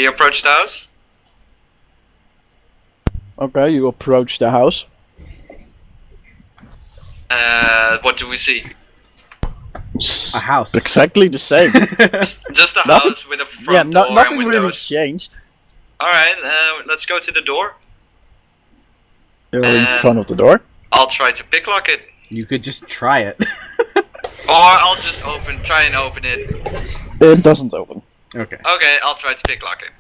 We approach the house. Okay, you approach the house. What do we see? A house. Exactly the same. Just a Nothing- house with a front door and nothing really windows. changed. Alright, let's go to the door. You're in And- front of the door. I'll try to picklock it. You could just try it. Or I'll just try and open it. It doesn't open. Okay. Okay, I'll try to picklock it.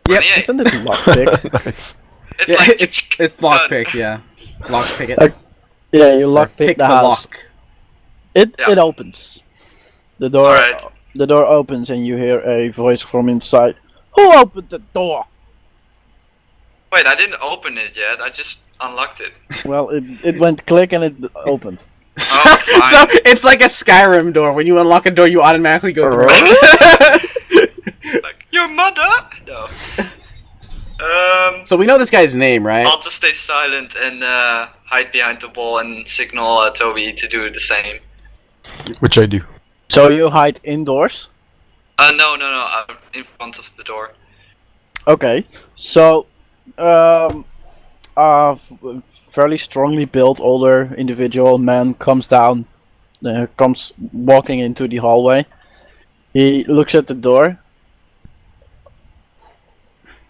Yep. 28. Isn't it lockpick? Nice. It's Yeah, like it's lockpick, yeah. Lockpick it. Okay. Yeah, you Or lockpick pick the house. lock. It Yeah. it opens. The door Alright. the door opens and you hear a voice from inside. Who opened the door? Wait, I didn't open it yet. I just unlocked it. Well, it went click and it opened. So fine. it's like a Skyrim door. When you unlock a door, you automatically go through. Like, your mother? No. So we know this guy's name, right? I'll just stay silent and hide behind the wall and signal Toby to do the same. Which I do. So you hide indoors? No, I'm in front of the door. Okay. So a fairly strongly built older individual man comes down, comes walking into the hallway. He looks at the door.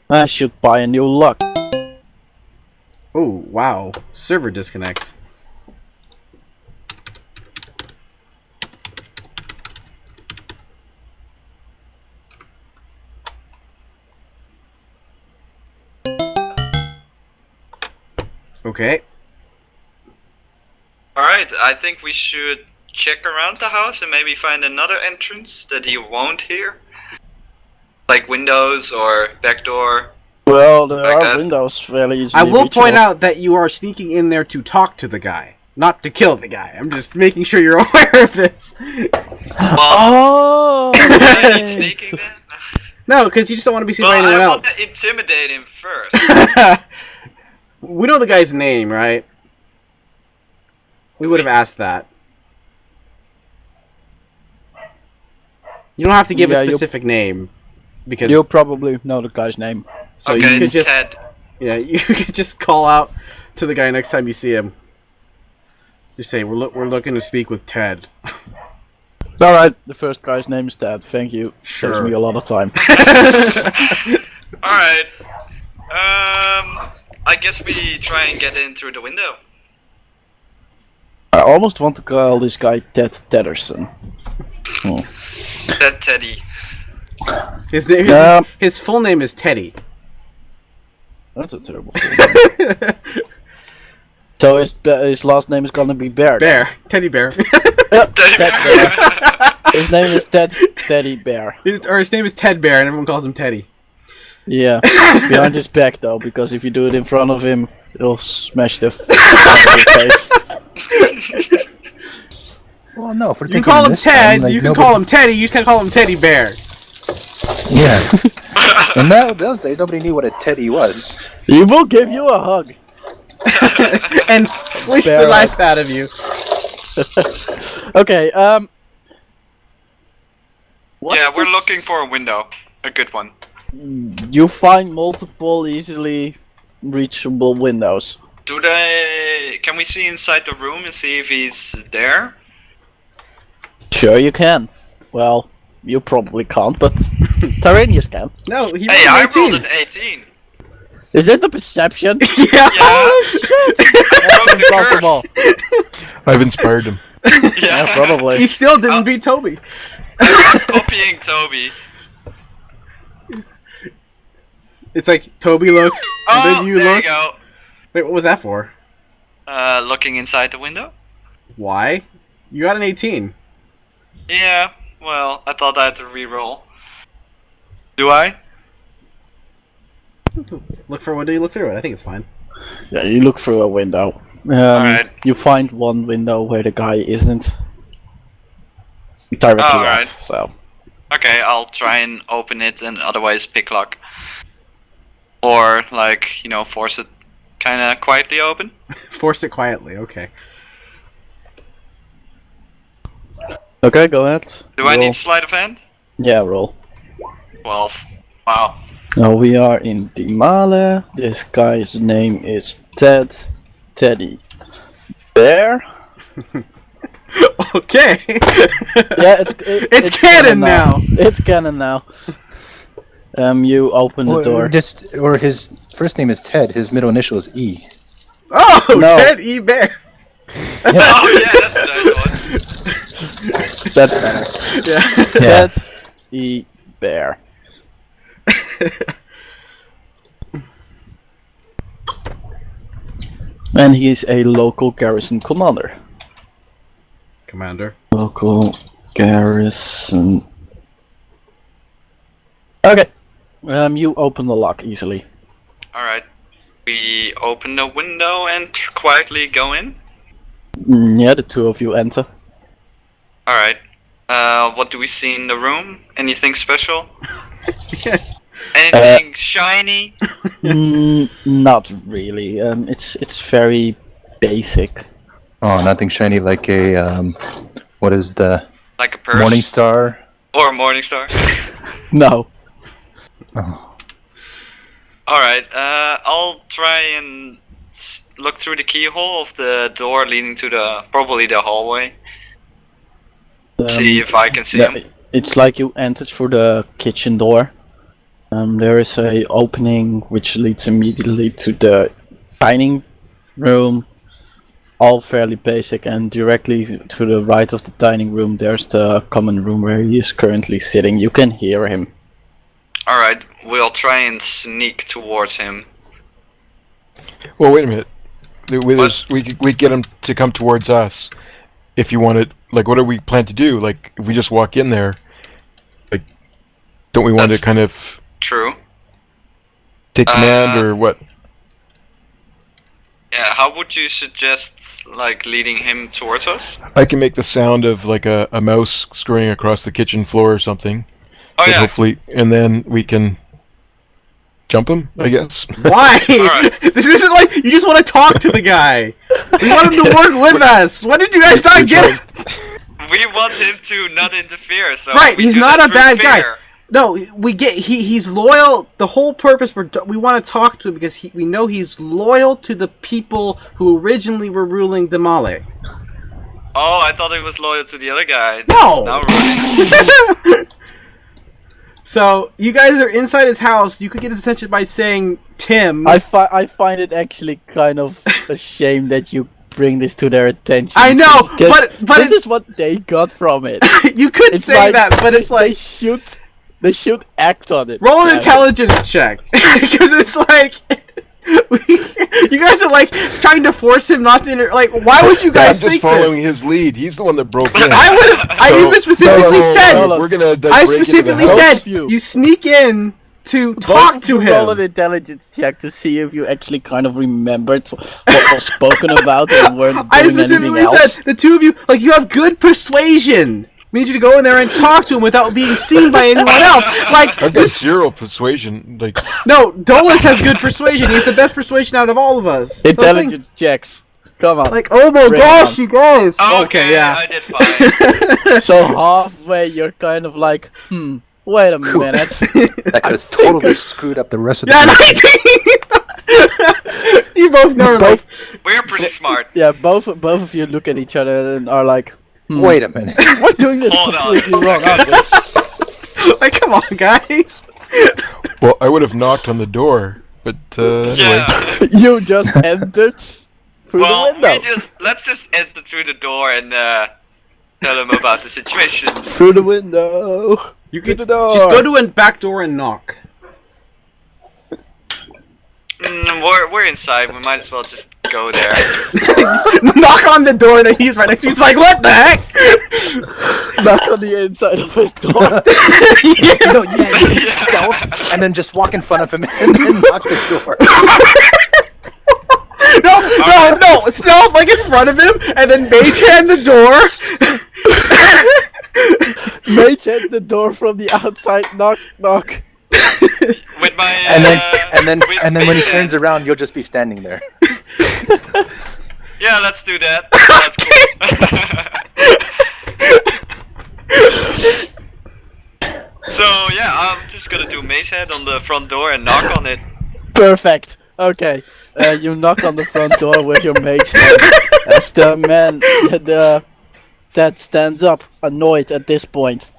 I should buy a new lock. Oh wow! Server disconnect. Okay. Alright, I think we should check around the house and maybe find another entrance that he won't hear. Like windows or back door. Well, there Like are that. windows fairly easily I will point reachable. out that you are sneaking in there to talk to the guy, not to kill the guy. I'm just making sure you're aware of this. Well, Oh! do I need right. sneaking then? No, because you just don't want to be seen Well, by anyone I want else. to intimidate him first. We know the guy's name, right? We would have asked that. You don't have to give Yeah, a you- specific name, because You probably know the guy's name. so okay, you could it's just Ted. yeah you could just call out to the guy next time you see him. Just say we're looking to speak with Ted. Alright, the first guy's name is Ted. Thank you. Sure. Saves me a lot of time. Alright. I guess we try and get in through the window. I almost want to call this guy Ted Tedderson. Hmm. Ted Teddy. His full name is Teddy. That's a terrible name. So his last name is gonna be Bear. Bear. Teddy Bear. Teddy Bear. His name is Teddy Bear. His name is Ted Bear, and everyone calls him Teddy. Yeah, behind his back though, because if you do it in front of him, it'll smash the out of your face. Well, no, if we're You can taking call him this Ted, time, like, you can nobody- call him Teddy, you just can't call him Teddy Bear. Yeah. And those days, nobody knew what a teddy was. He will give you a hug. And squish Bear the life out of you. Okay, what's Yeah, we're the looking for a window. A good one. You find multiple easily reachable windows. Can we see inside the room and see if he's there? Sure you can. Well, you probably can't, but Tyraneus can. No, he Hey, I rolled rolled an an 18. Is that the perception? 18. Yeah. Oh shit! That's impossible. I've inspired him. Yeah, He probably. still didn't beat Toby. Copying Toby. It's like Toby looks, and Oh, then you there look. you go. Wait, what was that for? Looking inside the window? Why? You got an 18. Yeah, well, I thought I had to re-roll. Do I? Look for a window, you look through it. I think it's fine. Yeah, you look through a window. Alright. You find one window where the guy isn't directly at, Alright. so. Okay, I'll try and open it and otherwise picklock. Or, like, you know, force it kinda quietly open. Force it quietly, okay. Okay, go ahead. Do I Roll. need sleight of hand? Yeah, roll. 12. Wow. Now we are in Dimale. This guy's name is Teddy Bear. Okay. Yeah, It's canon now. It's canon now. You open the door. Or his first name is Ted. His middle initial is E. Oh, No. Ted E. Bear. Oh yeah, that's a nice one. That's better. Yeah. Ted E. Bear. And he is a local garrison commander. Commander. Local garrison. Okay. You open the lock easily. Alright. We open the window and quietly go in. Yeah, the two of you enter. Alright. What do we see in the room? Anything special? Anything shiny? Not really. It's very basic. Oh, nothing shiny like a what is the Like a purse? Morning Star? Or a morning star? No. Oh. Alright, I'll try and look through the keyhole of the door leading to probably the hallway. See if I can see him. It's like you entered through the kitchen door. There is a opening which leads immediately to the dining room. All fairly basic, and directly to the right of the dining room there's the common room where he is currently sitting. You can hear him. Alright, we'll try and sneak towards him. Well, wait a minute. We'd get him to come towards us. If you wanted, like, what do we plan to do? Like, if we just walk in there, like, don't we want That's to kind of true. take command or what? Yeah, how would you suggest, like, leading him towards us? I can make the sound of like a mouse scurrying across the kitchen floor or something. Oh yeah. Hopefully, and then we can jump him, I guess. Why? Alright. This isn't like you just want to talk to the guy. We want him to work with us. What did you guys not get? We want him to not interfere, so Right, we he's do not that a bad through guy. fear. No, we get he's loyal. The whole purpose we want to talk to him because we know he's loyal to the people who originally were ruling Damale. Oh, I thought he was loyal to the other guy. No! Now running. So you guys are inside his house. You could get his attention by saying Tim. I find it actually kind of a shame that you bring this to their attention. I know, since this- but this it's- is what they got from it. You could It's say like- that, but it's like they should act on it. roll an Damn it. intelligence check because it's like you guys are like trying to force him not to like. Why would you I'm guys just think following this? his lead. He's the one that broke in. I would have. I even specifically said. Dolos. We're gonna. I break into the specifically house. said you. you sneak in to Both talk of to you roll an him. intelligence check to see if you actually kind of remembered what was spoken about and weren't I doing anything specifically else. said the two of you like you have good persuasion. We need you to go in there and talk to him without being seen by anyone else. Like I've got this. zero persuasion. Like, No, Dolos has good persuasion. He's the best persuasion out of all of us. Those Intelligence checks. Come on. things- Like, oh my Bring gosh, it you guys. Okay, yeah. I did fine. So halfway you're kind of like, wait a minute. That could have totally screwed up the rest of the Yeah, game. 19! You both know, like, We're pretty smart. Yeah, both of you look at each other and are like, Wait a minute. we're doing this Hold on. completely wrong, aren't we? like, come on, guys. well, I would have knocked on the door, but anyway. Yeah. You just entered through Well, the window. let's just enter through the door and tell him about the situation. Through the window. You To the door. just go to a back door and knock. We're inside. We might as well just go there. Knock on the door that he's right next to. He's like, what the heck? Knock on the inside of his door. No, yeah, you can stealth, and then just walk in front of him and then knock the door. No, stealth like in front of him, and then mage hand the door. Mage at the door from the outside. Knock, knock. With my And then with when he Mage turns hand. around, you'll just be standing there. Yeah, let's do that. That's cool. So yeah, I'm just gonna do mage head on the front door and knock on it. Perfect. Okay. You knock on the front door with your mage hand. As the man that stands up, annoyed at this point.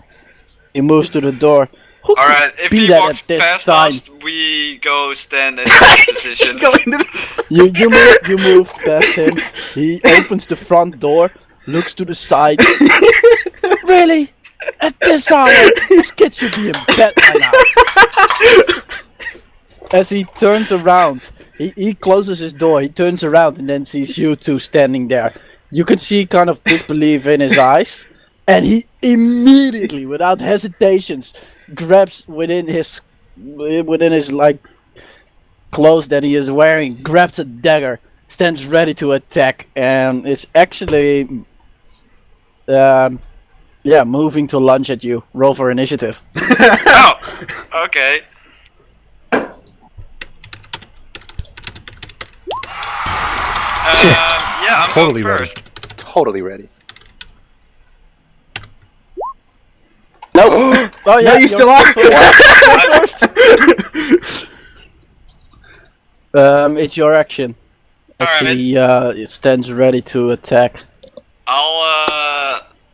He moves to the door. Who could Alright, if be he that walks at this past time? us, we go stand in our positions. Go into this. You move past him. He opens the front door, looks to the side. Really? At this hour? This kid should be in bed by now. As he turns around, he closes his door, he turns around and then sees you two standing there. You can see kind of disbelief in his eyes. And he immediately, without hesitations, grabs within his like clothes that he is wearing, grabs a dagger, stands ready to attack, and is actually moving to lunge at you. Roll for initiative. Oh, okay. Yeah, I'm Totally going ready. first. Totally ready. No. Oh yeah, No, you still are. It's your action. As Alright. he stands ready to attack.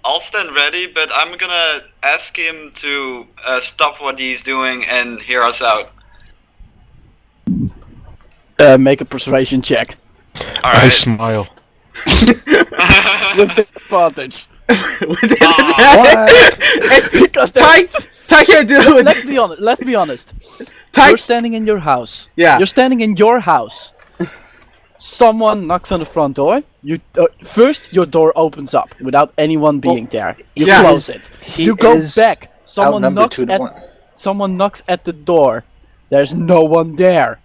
I'll stand ready, but I'm gonna ask him to stop what he's doing and hear us out. Make a persuasion check I Alright. smile. with the advantage. Because Ty can't do it. let's be honest. Let's be honest. Ty. You're standing in your house. Yeah. You're standing in your house. Someone knocks on the front door. You first your door opens up without anyone being there. You yeah. close it. He You go is back. Someone outnumbered knocks 2-1. Someone knocks at the door. There's no one there.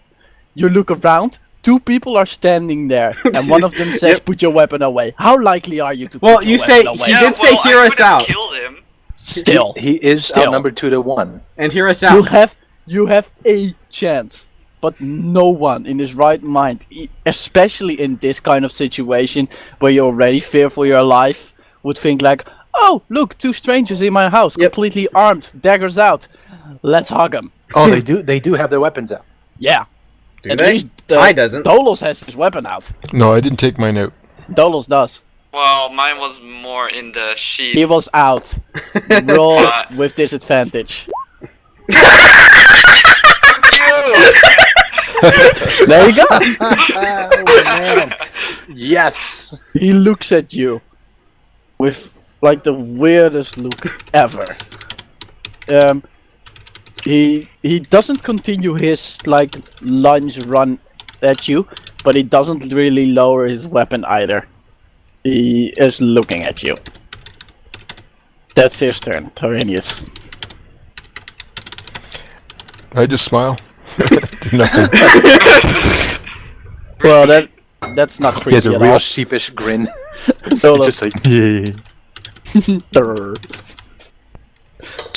You look around. Two people are standing there, and one of them says, Yep. "Put your weapon away." How likely are you to? Well, put your you say weapon away? he did say hear I us could've out. killed him. Still, He is Still. outnumbered 2-1. And hear us you out. have a chance, but no one in his right mind, especially in this kind of situation where you're already fear for your life, would think like, "Oh, look, two strangers in my house, Yep. completely armed, daggers out. Let's hug them." Oh, they do. They do have their weapons out. Yeah. Do At they? least Ty doesn't. Dolos has his weapon out. No, I didn't take mine out. Dolos does. Well, mine was more in the sheet. He was out. Roll with disadvantage. There you go. Oh man! Yes. He looks at you with like the weirdest look ever. He doesn't continue his like lunge run at you, but he doesn't really lower his weapon either. He is looking at you. That's his turn, Tyraneus. I just smile. Do nothing. Well, that's not creepy He has a at real all. sheepish grin. Dolos. Just like yeah.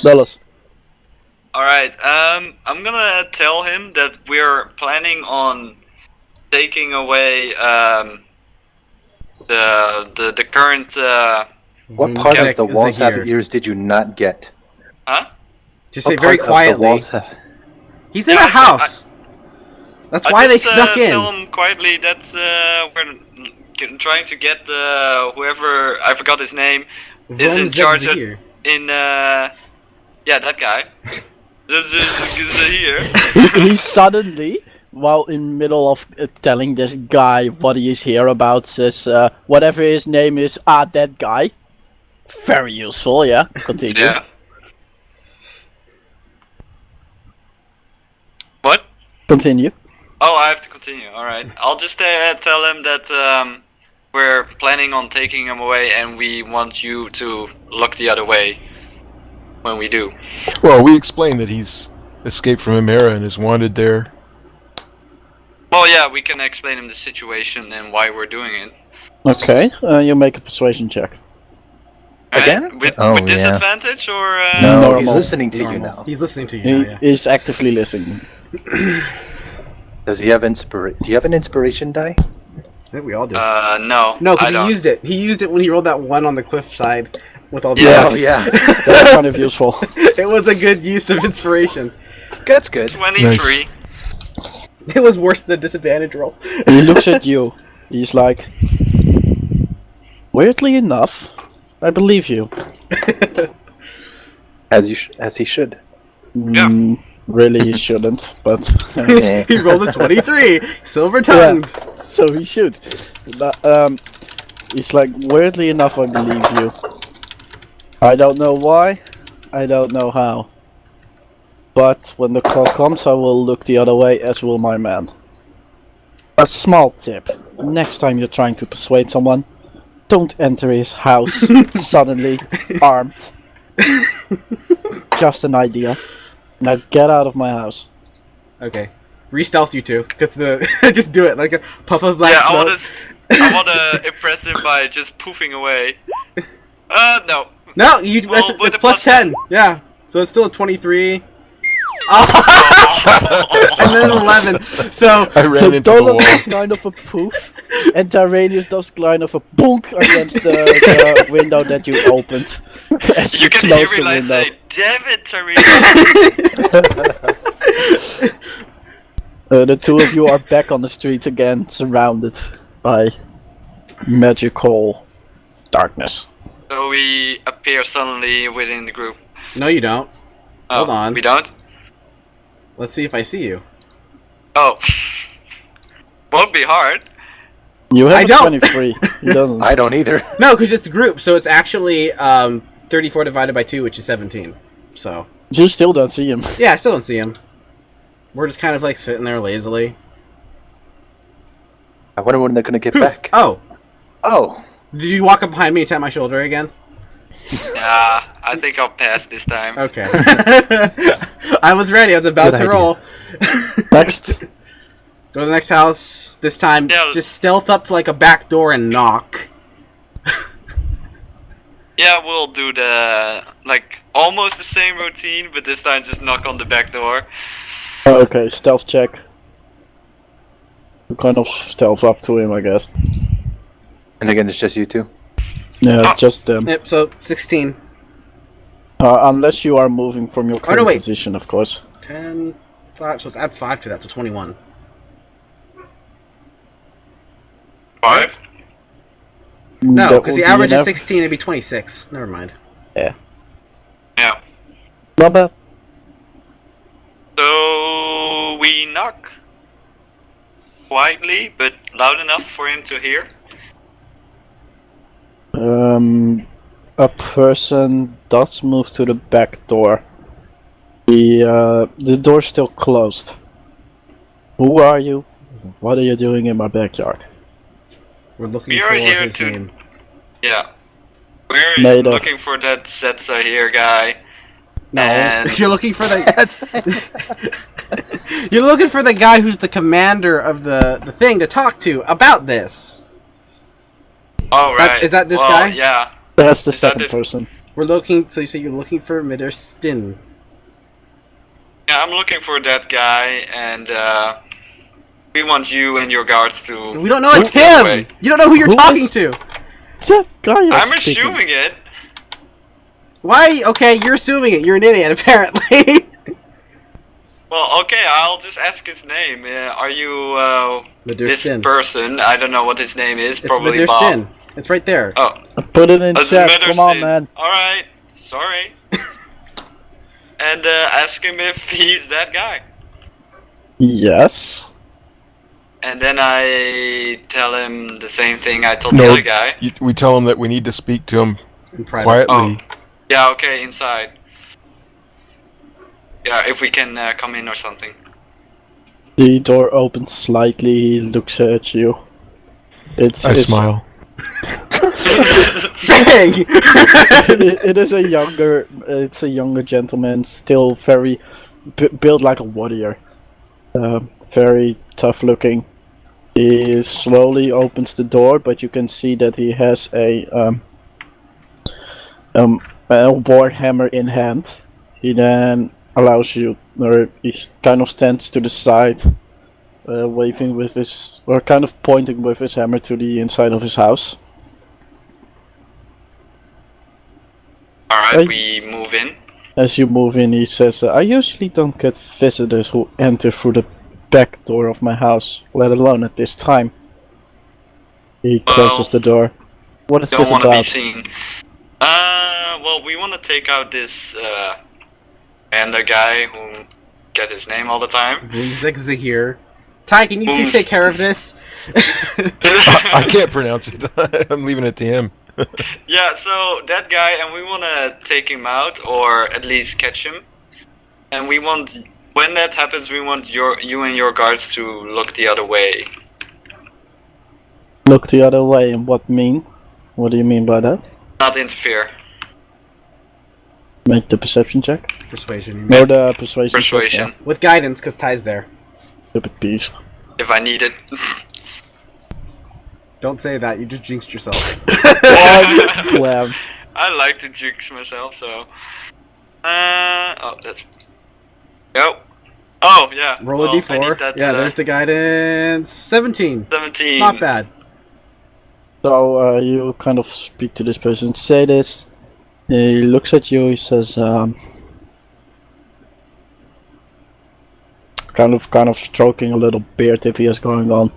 Dolos. Alright, I'm gonna tell him that we're planning on taking away the current What part Jack of the is walls have here. ears did you not get? huh? Just say What very part of the quietly. walls have- He's in Yeah, a I said- house. That's why they snuck Tell in. him quietly that we're trying to get whoever I forgot his name is in charge of, here. in yeah, that guy. Is here. He suddenly, while in middle of telling this guy what he is here about, says whatever his name is, that guy. Very useful, yeah. Continue. Yeah. What? Continue. Oh, I have to continue. Alright. I'll just tell him that we're planning on taking him away and we want you to look the other way when we do. Well, we explained that he's escaped from Emera and is wanted there. Well, yeah, we can explain him the situation and why we're doing it. Okay, you make a persuasion check. Right? Again? With Oh, yeah. disadvantage or... No, Normal. he's listening to you Normal. now. He's listening to you He now, yeah. is actively listening. Does he have inspiration? Do you have an inspiration die? I think we all do. No. No, I because he don't. used it. He used it when he rolled that one on the cliffside with all the Yeah. Oh dice. yeah. That's kind of useful. It was a good use of inspiration. That's kind of useful. It was a good use of inspiration. That's good. 23. It was worse than the disadvantage roll. He looks at you. He's like, weirdly enough, I believe you. As he should. Really, he shouldn't, but He rolled a 23, silver tongued. so he should. But, he's like, weirdly enough, I believe you. I don't know why, I don't know how. But when the call comes, I will look the other way, as will my man. A small tip: next time you're trying to persuade someone, don't enter his house suddenly, armed. Just an idea. Now get out of my house. Okay. Re-stealth you two, because just do it like a puff of black Yeah, smoke. I wanna impress him by just poofing away. No. No, Well, with it's a plus plus 10. Yeah, so it's still a 23. And then an 11. So I ran into the Dolos wall. does kind of a poof, and Tyraneus does kind of a bonk against the window that you opened. As You can close hear me the like window. say, "Damn it, Tyraneus." The two of you are back on the streets again, surrounded by magical darkness. So we appear suddenly within the group. no, you don't. Oh, Hold on. We don't? Let's see if I see you. Oh. Won't be hard. You have I a don't. 23. He doesn't. I don't either. No, because it's a group, so it's actually 34 divided by 2, which is 17. So You still don't see him. yeah, I still don't see him. We're just kind of like sitting there lazily. I wonder when they're gonna get back. Oh, Oh. did you walk up behind me and tap my shoulder again? Yeah, I think I'll pass this time. Okay. I was ready. I was about Good to idea. roll. Next. Go to the next house. This time, Yeah. just stealth up to like a back door and knock. Yeah, we'll do the, like, almost the same routine, but this time just knock on the back door. Okay, stealth check. You kind of stealth up to him, I guess. And again, it's just you two. Yeah, Oh. just them. Yep. So 16, Unless you are moving from your current wait. position, of course. 10, 5. So let's add 5 to that. So 21. 5? No, That because would the be average is enough. 16. It'd be 26. Never mind. Yeah. Not bad. So we knock quietly, but loud enough for him to hear. A person does move to the back door. The door's still closed. Who are you? What are you doing in my backyard? We're looking We for are here his to- name. Yeah. We're Nader. looking for that Setsa here guy. No, And- you're looking for the. You're looking for the guy who's the commander of the thing to talk to about this. Oh, right. is that this well, guy? Yeah. That's the Is that second this- person. We're looking. So you say you're looking for Midderstin. Yeah, I'm looking for that guy, and we want you and your guards to. We don't know it's Move that him. way. You don't know who you're Who talking is- to. That guy you're I'm speaking. assuming it. Why? Okay, you're assuming it. You're an idiot, apparently. Well, okay, I'll just ask his name. Are you this Midderstin. person? I don't know what his name is. It's Probably Bob. Midderstin. It's right there. Oh, Put it in it's chat. Come on, Midderstin. man. All right, sorry. And ask him if he's that guy. Yes. And then I tell him the same thing I told the No, other guy. we tell him that we need to speak to him In private. quietly. Yeah, okay, inside. Yeah, if we can come in or something. The door opens slightly. He looks at you. It's I smile. Bang! it is a younger. It's a younger gentleman, still very built like a warrior. Very tough looking. He slowly opens the door, but you can see that he has a war hammer in hand. He then allows you, or he kind of stands to the side, waving with his, or kind of pointing with his hammer to the inside of his house. Alright, we move in. As you move in, he says, I usually don't get visitors who enter through the back door of my house, let alone at this time. He closes the door. What is this Don't want to be about? seen. Well, we want to take out this panda guy who get his name all the time. Zahir. Ty, can you please take care of this? I can't pronounce it. I'm leaving it to him. Yeah, so that guy, and we want to take him out, or at least catch him. And we want, when that happens, we want you and your guards to look the other way. Look the other way, and what mean? What do you mean by that? Not interfere. Make the perception check. Persuasion. No, the persuasion. Persuasion. Check, With guidance, because Ty's there. yeah. Stupid piece. If I need it. Don't say that, you just jinxed yourself. Well, I like to jinx myself, so. Oh, that's. Go. Oh, yeah. Roll a well, I d4. need that, Yeah, there's the guidance. 17. 17. Not bad. so you kind of speak to this person, say this. He looks at you. He says, kind of stroking a little beard if he has going on.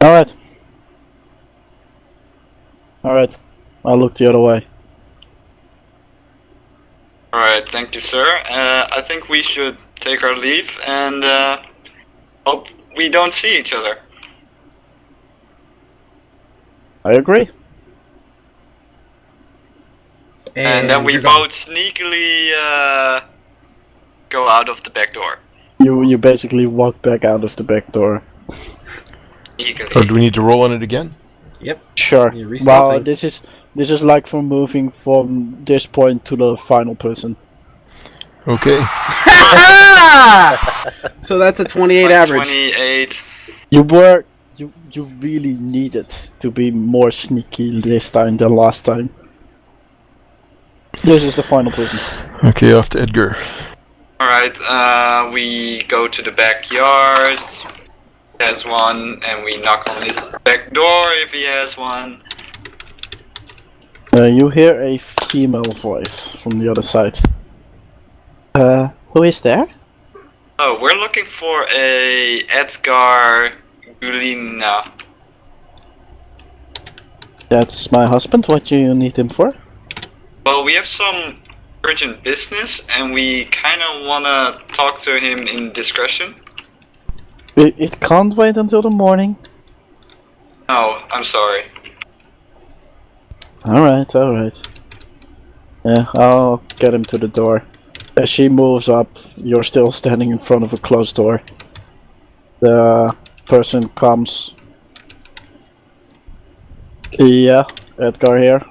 Alright. Alright. I'll look the other way. Alright, thank you, sir. I think we should take our leave and hope we don't see each other. I agree. And then we you're gone. both sneakily go out of the back door. You basically walk back out of the back door. Eagerly. Oh, do we need to roll on it again? Yep. Sure. You're Well, re-stealthing. this is like from moving from this point to the final person. Okay. So that's a 28 Like average. 28. You really needed to be more sneaky this time than last time. This is the final person. Okay, off to Edgar. Alright, we go to the backyard. He has one, and we knock on his back door if he has one. You hear a female voice from the other side. Who is there? Oh, we're looking for a Edgar Gulina. That's my husband. What do you need him for? Well, we have some urgent business, and we kind of want to talk to him in discretion. It can't wait until the morning. Oh, I'm sorry. Alright. Yeah, I'll get him to the door. As she moves up, you're still standing in front of a closed door. The person comes. Yeah, Edgar here.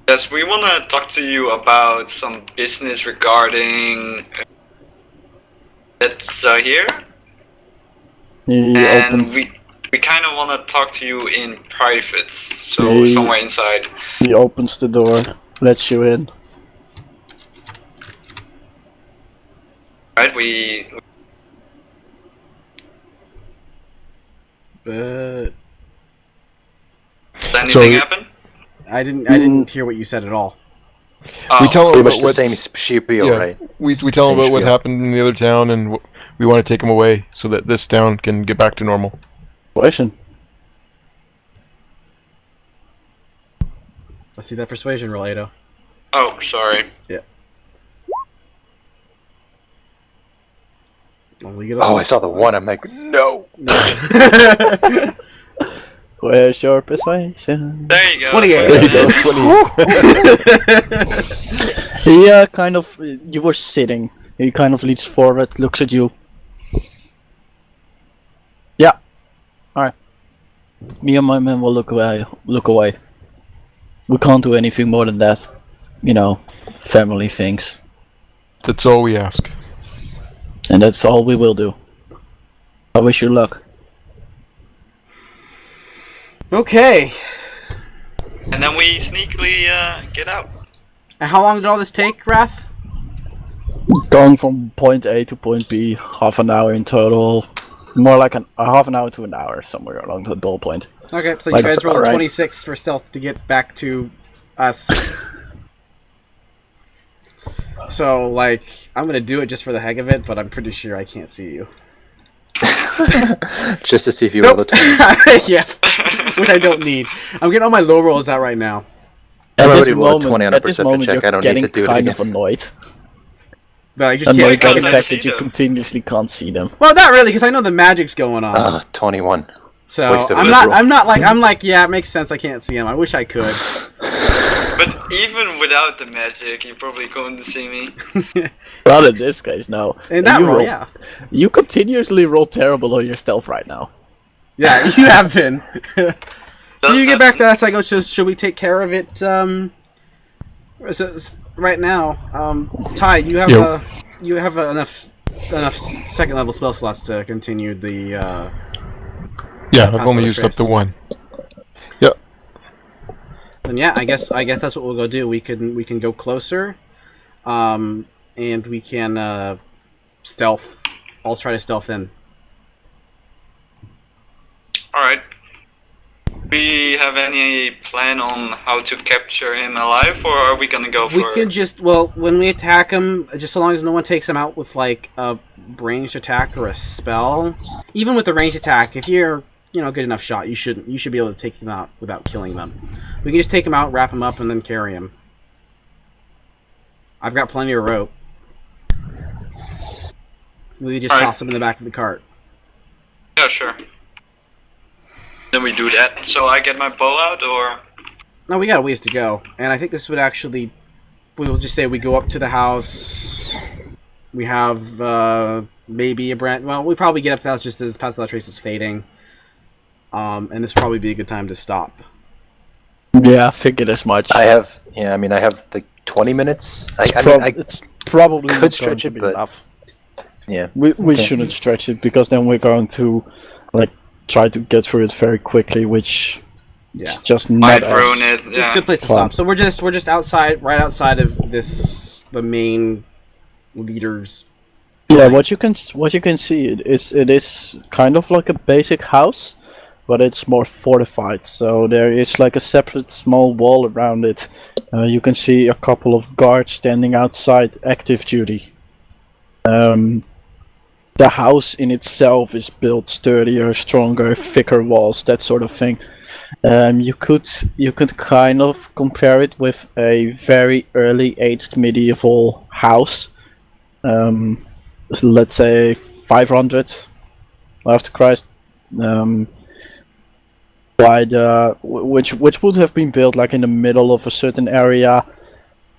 Yes, we want to talk to you about some business regarding. It's here, He and open- we kind of want to talk to you in private, so He- somewhere inside. He opens the door, lets you in. Right? We. But Did anything happen? I didn't hear what you said at all. Oh, We tell him Pretty about much the what, same spiel, yeah, right? we tell him Same about what spiel. happened in the other town, and we want to take him away so that this town can get back to normal. Persuasion. Let's see that persuasion roll, Ado. Oh, sorry. Only get Oh, I saw the one. I'm like, no. Where's your persuasion? There you go. 28. There you go. He kind of. You were sitting. He kind of leans forward, looks at you. Yeah. Alright. Me and my men will look away. We can't do anything more than that. You know, family things. That's all we ask. And that's all we will do. I wish you luck. Okay. And then we sneakily get out. And how long did all this take, Wrath? Going from point A to point B, half an hour in total. More like a half an hour to an hour, somewhere along the goal point. Okay, so Like, you guys that's rolled a alright. 26 for stealth to get back to That's... So, like, I'm gonna do it just for the heck of it, but I'm pretty sure I can't see you. Just to see if you roll a 20. Yeah, which I don't need. I'm getting all my low rolls out right now. I At already this rolled a 20 on a at this perception moment, check. you're I don't getting need to do it kind again. of annoyed. But I just Annoyed by can't. the never fact see that you them. continuously can't see them. Well, not really, because I know the magic's going on. 21. So waste of I'm liberal. not like, yeah, it makes sense. I can't see him. I wish I could. But even without the magic, you probably couldn't see me. Well, in this case, no. In that you roll, roll- yeah. You continuously roll terrible on your stealth right now. Yeah, you have been. So Does you get back to happen. us. I go, should we take care of it? Right now, Ty, you have Yo. enough second level spell slots to continue the. Yeah, I've Pass only the used up trace. the one. Yep. Then yeah, I guess that's what we'll go do. We can go closer, and we can stealth. I'll try to stealth in. Alright. We have any plan on how to capture him alive, or are we gonna go for... We can just when we attack him, just so long as no one takes him out with like a ranged attack or a spell. Even with the ranged attack, if you're good enough shot, you should be able to take them out without killing them. We can just take him out, wrap him up, and then carry him. I've got plenty of rope. We can just Alright. toss him in the back of the cart. Yeah, sure. Then we do that. So I get my bow out, or... No, we got a ways to go, and I think this would actually. We'll just say we go up to the house. We have maybe a brand. Well, we probably get up to the house just as past the trace is fading. And this would probably be a good time to stop. Yeah, I figured as much. I have like 20 minutes. It's probably could not going stretch to it, be but- enough. Yeah. We Okay. shouldn't stretch it because then we're going to like try to get through it very quickly, which Yeah, is just Might not ruin as... it, it's yeah. a good place to Fun. stop. So we're just outside, right outside of the main leader's. Yeah, what you can see it is kind of like a basic house, but it's more fortified. So there is like a separate small wall around it. You can see a couple of guards standing outside, active duty. The house in itself is built sturdier, stronger, thicker walls, that sort of thing. You could kind of compare it with a very early aged medieval house. Let's say 500 after Christ. Which would have been built like in the middle of a certain area.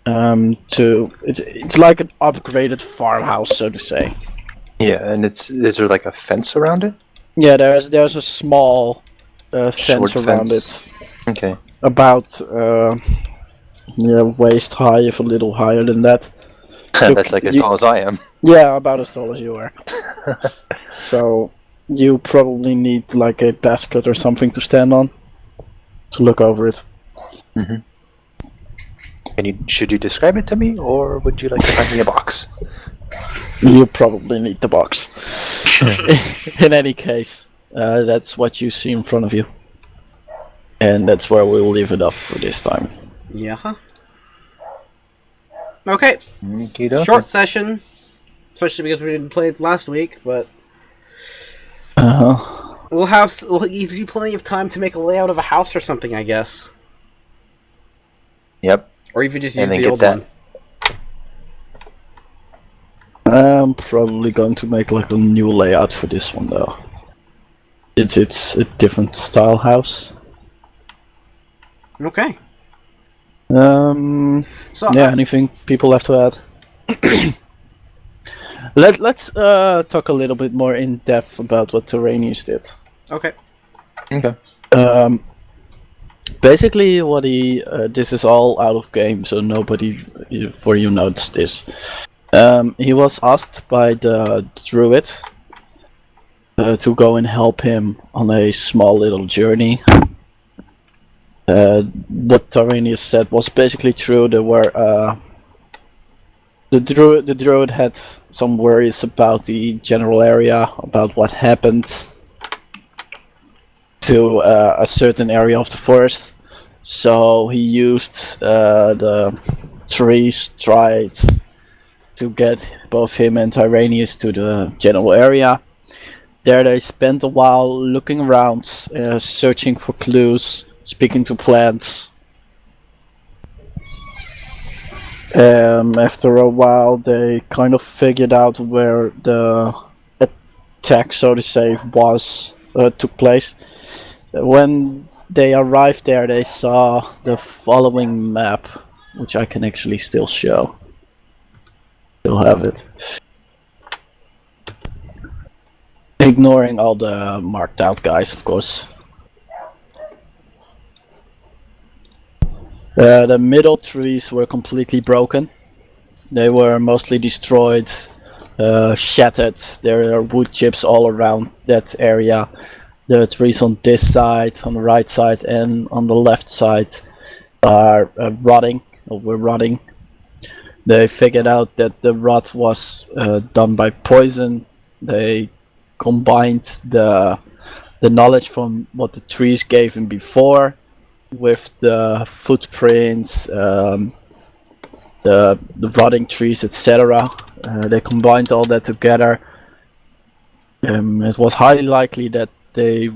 It's like an upgraded farmhouse, so to say. Yeah, and is there like a fence around it? Yeah, there's a small fence Short around fence. it, Okay. about waist high, if a little higher than that. So That's like as you- tall as I am. Yeah, about as tall as you are. So you probably need like a basket or something to stand on to look over it. Should you describe it to me, or would you like to find me a box? You probably need the box. In any case, that's what you see in front of you. And that's where we'll leave it off for this time. Yeah. Okay. Okey-doke. Short session, especially because we didn't play it last week, but Uh-huh. we'll give you plenty of time to make a layout of a house or something, I guess. Yep. Or even just use And then the get old that. one. I'm probably going to make like a new layout for this one though. It's a different style house. Okay. So Yeah, anything people have to add? Let's talk a little bit more in depth about what Tyraneus did. okay. Okay. Basically, what he this is all out of game, so nobody for you knows this. He was asked by the druid to go and help him on a small little journey. What Tyraneus said was basically true. There were the druid had some worries about the general area, about what happened to a certain area of the forest, So he used the trees, tried to get both him and Tyraneus to the general area. There they spent a while looking around, searching for clues, speaking to plants. After a while they kind of figured out where the attack, so to say, took place. When they arrived there, they saw the following map, which I can actually still show. Still have it. Ignoring all the marked out guys, of course. The middle trees were completely broken. They were mostly destroyed, shattered. There are wood chips all around that area. The trees on this side, on the right side, and on the left side are rotting, or were rotting. They figured out that the rot was done by poison. They combined the knowledge from what the trees gave him before with the footprints, the rotting trees, etc. They combined all that together. It was highly likely that there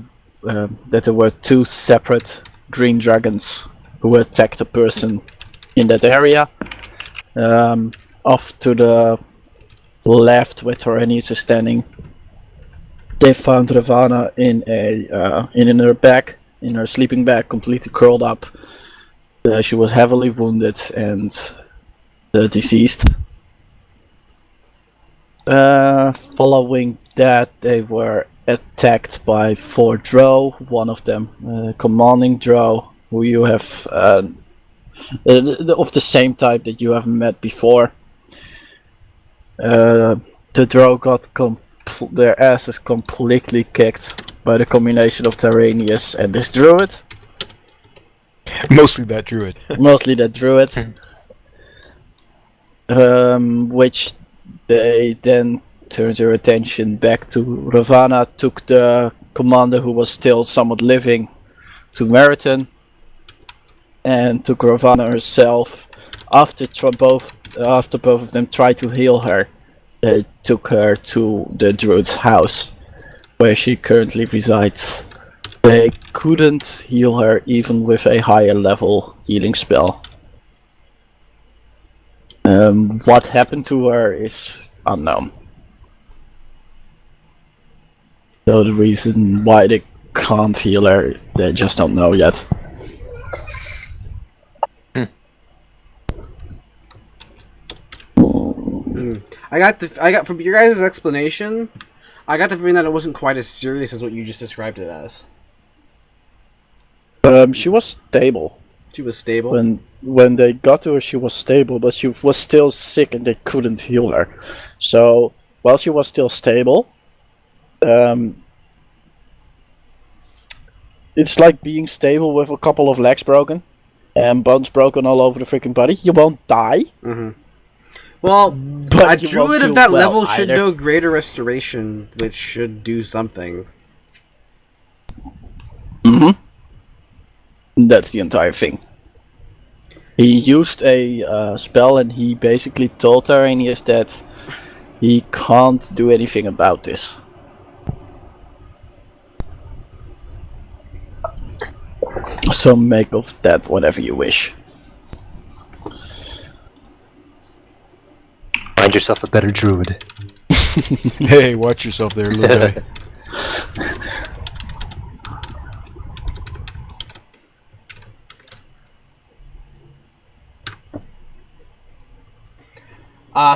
were two separate green dragons who attacked a person in that area. Off to the left, where Tyraneus is standing, they found Ravana in her bag, in her sleeping bag, completely curled up. She was heavily wounded and deceased. Following that, they were attacked by 4 drow, one of them commanding drow, who you have of the same type that you have met before. The drow got their asses completely kicked by the combination of Tyraneus and this druid. Mostly that druid. Mostly that druid. Which they then turned their attention back to Ravana, took the commander, who was still somewhat living, to Meriton, and took Ravana herself. After both of them tried to heal her, they took her to the druid's house, where she currently resides. They couldn't heal her even with a higher level healing spell. What happened to her is unknown. So the reason why they can't heal her, they just don't know yet. I got from your guys' explanation, I got the feeling that it wasn't quite as serious as what you just described it as. She was stable. She was stable? When they got to her, she was stable, but she was still sick and they couldn't heal her. So, while she was still stable, it's like being stable with a couple of legs broken and bones broken all over the freaking body. You won't die. Mm-hmm. Well, but a druid of that level should know Greater Restoration, which should do something. Mm-hmm. That's the entire thing. He used a spell and he basically told Tyraneus that he can't do anything about this. So make of that whatever you wish. Find yourself a better druid. Hey, watch yourself there, little guy.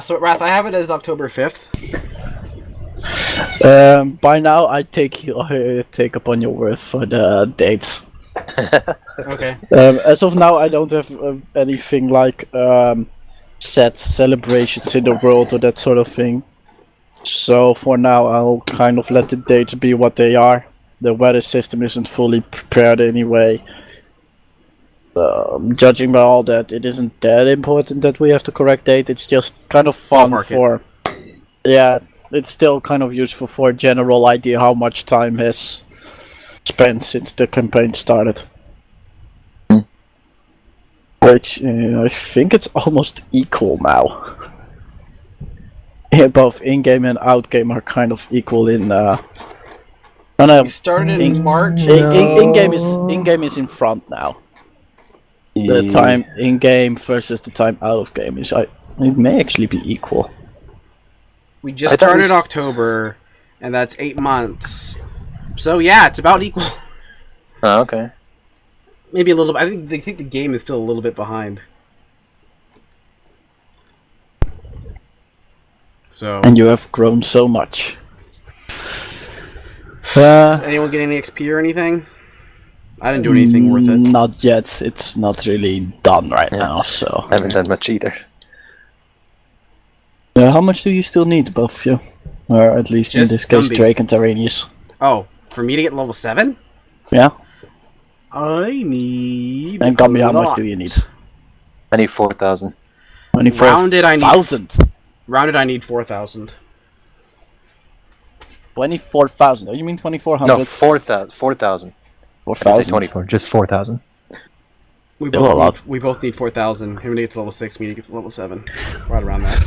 So Wrath, I have it as October 5th. By now, I take upon your word for the dates. Okay. As of now, I don't have anything like set celebrations in the world or that sort of thing. So for now, I'll kind of let the dates be what they are. The weather system isn't fully prepared anyway. Judging by all that, it isn't that important that we have the correct date. It's just kind of fun for... Yeah, it's still kind of useful for a general idea how much time has spent since the campaign started. Which I think it's almost equal now. Yeah, both in-game and out-game are kind of equal in. No, We started in March. In-game is in front now. The time in-game versus the time out of game is. It may actually be equal. We just started October, and that's 8 months. So yeah, it's about equal. Oh, okay. Maybe a little bit. I think the game is still a little bit behind. So. And you have grown so much. Does anyone get any XP or anything? I didn't do anything worth it. Not yet. It's not really done right now. So. I haven't done much either. How much do you still need, both of you? Or at least Just in this case, Gumby. Drake and Tyraneus. Oh, for me to get level 7? Yeah? I need. And Gumby, how a much lot. do you need? I need 4,000. Rounded, I need 1,000. Rounded, I need 4,000. 24,000. Oh, you mean 2,400? No, 4,000. 4,000. I didn't say 4,000. 24. Just 4,000. We Still a lot. both need 4,000. Him to get to level 6, me to get to level 7. Right around that.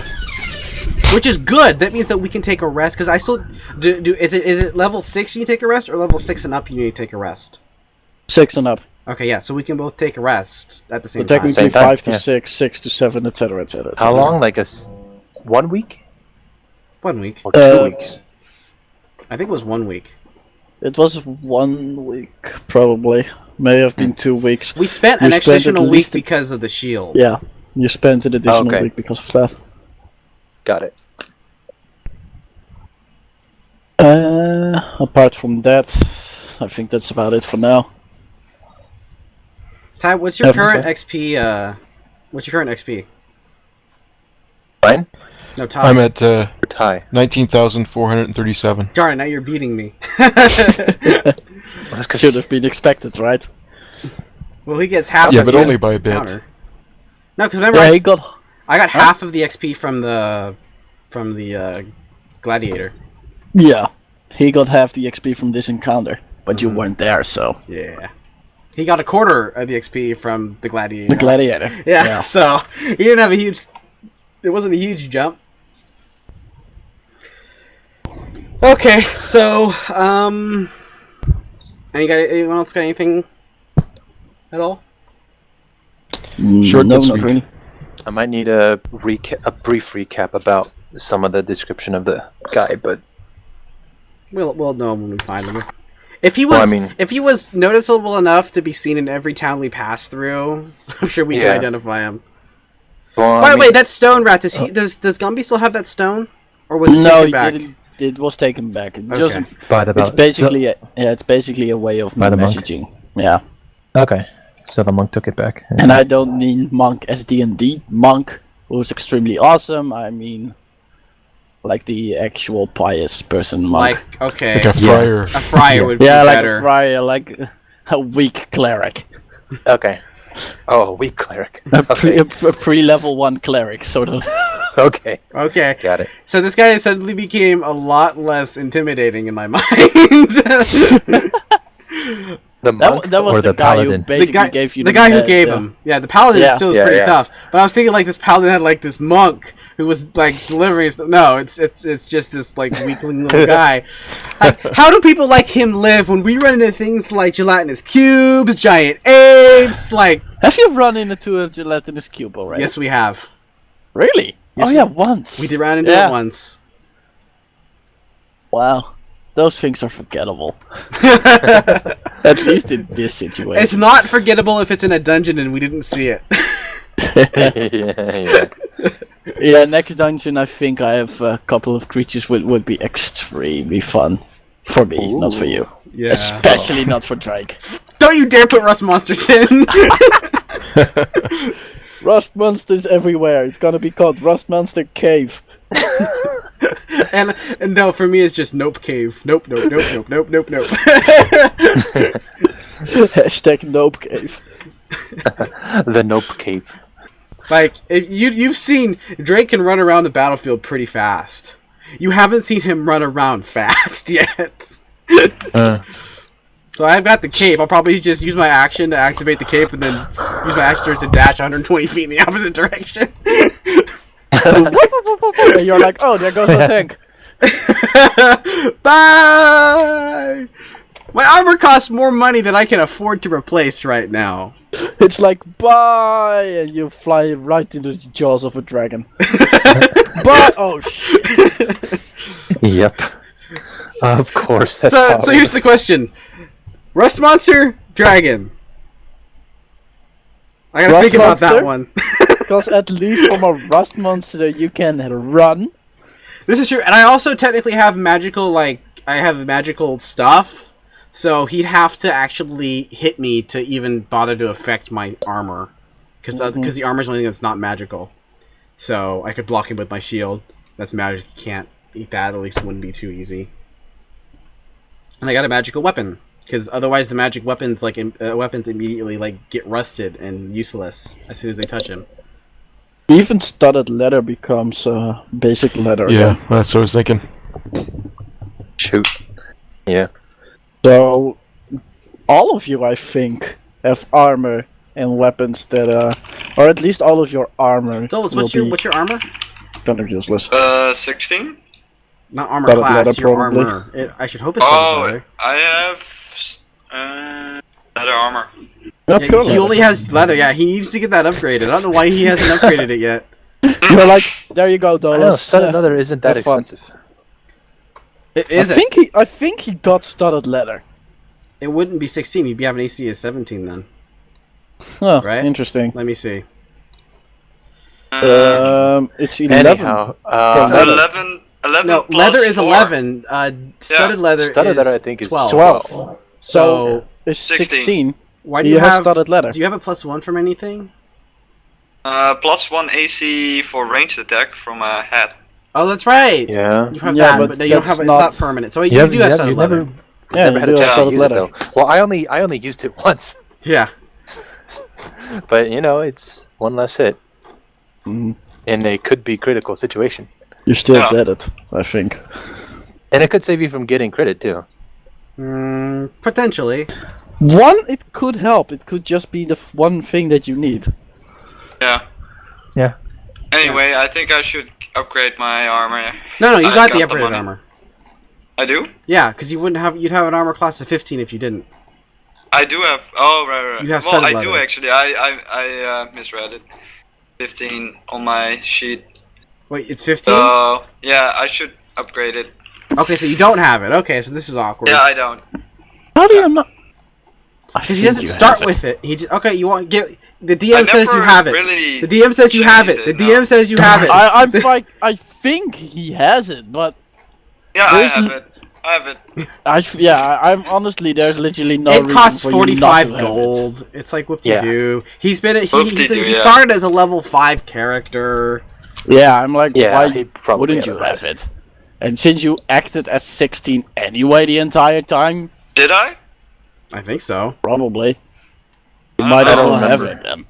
Which is good. That means that we can take a rest. Because I still is it level 6 you need to take a rest, or level 6 and up you need to take a rest? 6 and up. Okay, yeah. So we can both take a rest at the So same time. technically Same time, 5 to yeah. 6, 6 to 7, etc., etc. How long? Like 1 week? 1 week. Or 2 weeks? I think it was 1 week. It was 1 week, probably. May have been 2 weeks. We spent You an spent additional at week least because of the shield. Yeah, you spent an additional Okay. week because of that. Got it. Apart from that, I think that's about it for now. Ty, what's your Have- current XP? What's your current XP? Fine? No, Ty. I'm at For Ty. 19,437. Darn it, now you're beating me. Well, that's 'cause Should have been expected, right? Well, he gets half. Yeah, of but the only by a bit. counter. No, because remember, Yeah, I he got. got half of the XP from the gladiator. Yeah, he got half the XP from this encounter, but you weren't there, so. Yeah, he got a quarter of the XP from the gladiator. The gladiator. Yeah, so he didn't have a huge. It wasn't a huge jump. Okay, so anyone else got anything at all? Short no, but not sweet. really. I might need a brief recap about some of the description of the guy, but We'll know when we find him. If he was, Well, I mean- if he was noticeable enough to be seen in every town we pass through, I'm sure we Yeah. can identify him. well, By I the way, mean, that stone rat does Gumby still have that stone, or was it No, taken he back? didn't. It was taken back. It Okay. just, By the it's basically it's basically a way of By the monk? messaging. Yeah, Okay, so the monk took it back. and I don't mean monk as D&D monk, who's extremely awesome. I mean, like the actual pious person monk. Like, okay, Like a friar. a friar would be Yeah, like better. a friar, like a weak cleric, okay. Oh, a weak cleric. a Okay. pre-level 1 cleric, sort of. Okay. Okay, Got it. so this guy suddenly became a lot less intimidating in my mind. The monk That was or the, the guy who paladin? basically gave you the guy who head, gave yeah. him. Yeah, the paladin Yeah. still is Yeah, pretty yeah. tough. But I was thinking like this paladin had like this monk who was like delivering stuff. No, it's just this like weakling little guy. Like, how do people like him live when we run into things like gelatinous cubes, giant apes? Like, Have you run into a gelatinous cube already? yes, we have. Really? Yes, oh we- yeah, once. We did run into Yeah. it once. Wow, those things are forgettable. At least in this situation. It's not forgettable if it's in a dungeon and we didn't see it. yeah. Yeah, next dungeon I think I have a couple of creatures which would be extremely fun. For me, not for you. Yeah. Especially not for Drake. Don't you dare put rust monsters in. Rust monsters everywhere. It's gonna be called Rust Monster Cave. and no, for me it's just nope cave. Nope. Hashtag Nope Cave. The Nope Cave. Like, if you've seen Drake can run around the battlefield pretty fast. You haven't seen him run around fast yet. So I've got the cape. I'll probably just use my action to activate the cape, and then use my action to dash 120 feet in the opposite direction. And you're like, oh, there goes the tank. Bye! My armor costs more money than I can afford to replace right now. It's like, bye! And you fly right into the jaws of a dragon. Bye! Oh, shit. Yep. Of course. That's So here's the question. Rust monster, dragon. I gotta Rust think about that monster? one. Because at least from a rust monster you can run. This is true, and I also technically have magical, I have magical stuff, so he'd have to actually hit me to even bother to affect my armor, because the armor's the only thing that's not magical. So I could block him with my shield. That's magic. You can't eat that. At least it wouldn't be too easy. And I got a magical weapon, because otherwise the magic weapons weapons immediately get rusted and useless as soon as they touch him. Even studded leather becomes basic leather. Yeah, again. that's what I was thinking. Shoot. Yeah. So, all of you, I think, have armor and weapons that or at least all of your armor. Dolos, will what's your armor? kind of useless. 16? Not armor Studded class, leather, your probably. armor. I should hope it's studded Oh, leather. I have leather armor. Oh, Yeah, cool. he only has leather. Yeah, he needs to get that upgraded. I don't know why he hasn't upgraded it yet. You're like, there you go, I know, Dolos. studded leather isn't that have fun. expensive. It I isn't. think he got studded leather. It wouldn't be 16. He'd be having AC of 17 then. Oh, Right? interesting. Let me see. It's 11. Anyhow, From So leather. 11 No, plus leather is 4. 11. Studded leather studded is leather I think is 12. 12. So, It's 16. 16. why do You you have have studded leather. Do you have a +1 from anything? Plus 1 AC for ranged attack from a hat. Oh, that's right. Yeah. You have Yeah, that, but but you don't that's have it's not- not permanent. So you do have studded leather. Yeah, never you had a do have chance to studded use leather. it though. Well, I only used it once, Yeah. but it's one less hit Mhm. in a could be critical situation, You still Yeah. did it, I think. and it could save you from getting crit too. Potentially. One, it could help. It could just be the one thing that you need. Yeah. Yeah. Anyway, I think I should upgrade my armor. No, you I got the got the upgraded money. armor. I do? Yeah, because you'd have an armor class of 15 if you didn't. I do have. Oh, right. You have well, studded I do leather. actually. I misread it. 15 on my sheet. Wait, it's 15? So yeah, I should upgrade it. Okay, so you don't have it. Okay, so this is awkward. Yeah, I don't. How do you not? Because he doesn't start with it. He just you want get the DM I says you never have it. really The DM says you have it. changed The it, DM no. says you have it. I'm like, I think he has it, but Yeah, I There's have n- it. I have it. Oh, I'm honestly, there's literally no it reason costs for you not 45 to have gold. It's like whoop de Yeah. doo. He's been he Whoop-de-doo, he yeah. started as a level 5 character. it. Yeah, I'm like, Yeah, why he probably wouldn't had you it right. have it? And since you acted as 16 anyway the entire time, Did I? I think so. probably. You I might as don't well have remember. it then.